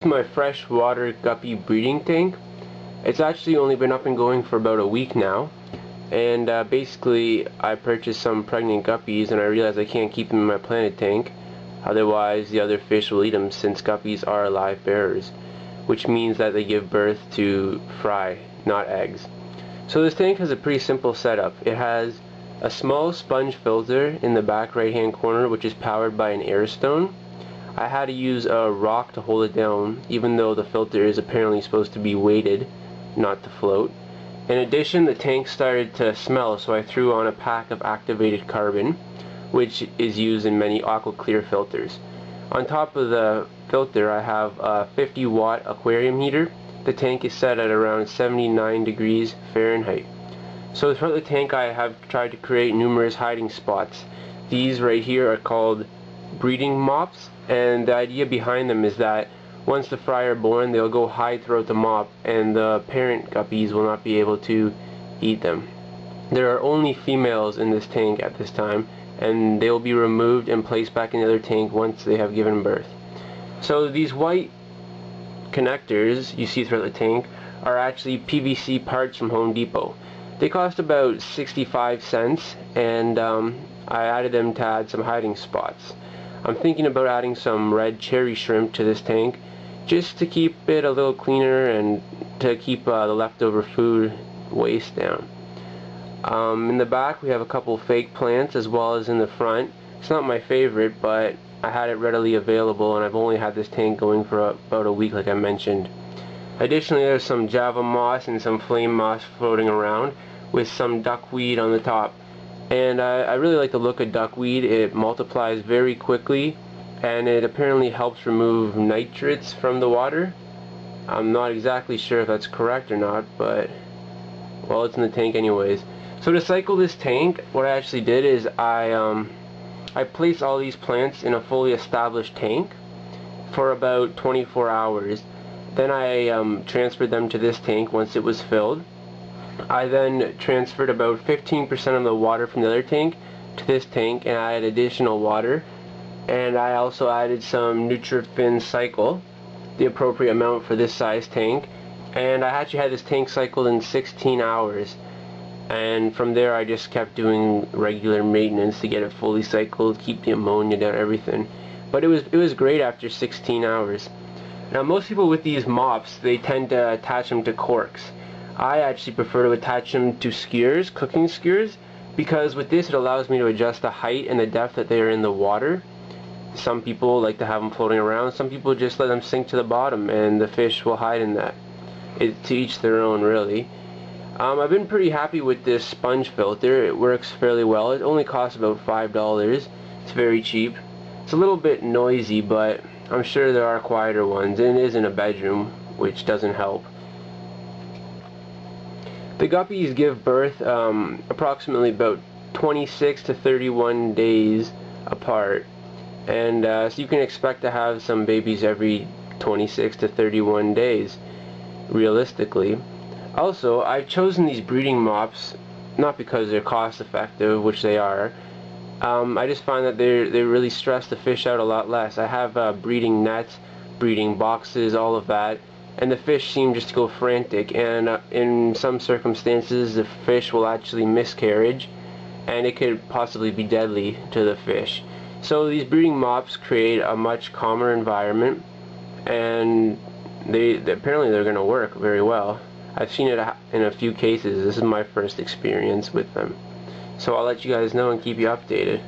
My freshwater guppy breeding tank. It's actually only been up and going for about a week now, and basically I purchased some pregnant guppies and I realized I can't keep them in my planted tank, otherwise the other fish will eat them, since guppies are live bearers, which means that they give birth to fry, not eggs. So this tank has a pretty simple setup. It has a small sponge filter in the back right hand corner, which is powered by an air stone. I had to use a rock to hold it down, even though the filter is apparently supposed to be weighted, not to float. In addition, the tank started to smell, so I threw on a pack of activated carbon, which is used in many aqua clear filters. On top of the filter, I have a 50-watt aquarium heater. The tank is set at around 79 degrees Fahrenheit. So throughout the tank I have tried to create numerous hiding spots. These right here are called breeding mops, and the idea behind them is that once the fry are born, they'll go hide throughout the mop and the parent guppies will not be able to eat them. There are only females in this tank at this time, and they will be removed and placed back in the other tank once they have given birth. So these white connectors you see throughout the tank are actually PVC parts from Home Depot. They cost about 65 cents, and I added them to add some hiding spots. I'm thinking about adding some red cherry shrimp to this tank just to keep it a little cleaner and to keep the leftover food waste down. In the back we have a couple fake plants, as well as in the front. It's not my favorite, but I had it readily available, and I've only had this tank going for about a week, like I mentioned. Additionally, there's some Java moss and some flame moss floating around with some duckweed on the top. And I really like the look of duckweed. It multiplies very quickly, and it apparently helps remove nitrates from the water. I'm not exactly sure if that's correct or not, but well, it's in the tank anyways. So to cycle this tank, what I actually did is I placed all these plants in a fully established tank for about 24 hours. Then I transferred them to this tank once it was filled. I then transferred about 15% of the water from the other tank to this tank, and I added additional water, and I also added some Nutrifin Cycle, the appropriate amount for this size tank, and I actually had this tank cycled in 16 hours, and from there I just kept doing regular maintenance to get it fully cycled, keep the ammonia down, everything. But it was great after 16 hours. Now most people with these mops, they tend to attach them to corks. I actually prefer to attach them to skewers, cooking skewers, because with this it allows me to adjust the height and the depth that they are in the water. Some people like to have them floating around, some people just let them sink to the bottom and the fish will hide in that. To each their own, really. I've been pretty happy with this sponge filter. It works fairly well. It only costs about $5. It's very cheap. It's a little bit noisy, but I'm sure there are quieter ones, and it is in a bedroom, which doesn't help. The guppies give birth approximately about 26 to 31 days apart, and so you can expect to have some babies every 26 to 31 days, realistically. Also, I've chosen these breeding mops not because they're cost effective, which they are. I just find that they really stress the fish out a lot less. I have breeding nets, breeding boxes, all of that, and the fish seem just to go frantic, and in some circumstances the fish will actually miscarriage, and it could possibly be deadly to the fish. So these breeding mops create a much calmer environment, and apparently they're going to work very well. I've seen it in a few cases. This is my first experience with them. So I'll let you guys know and keep you updated.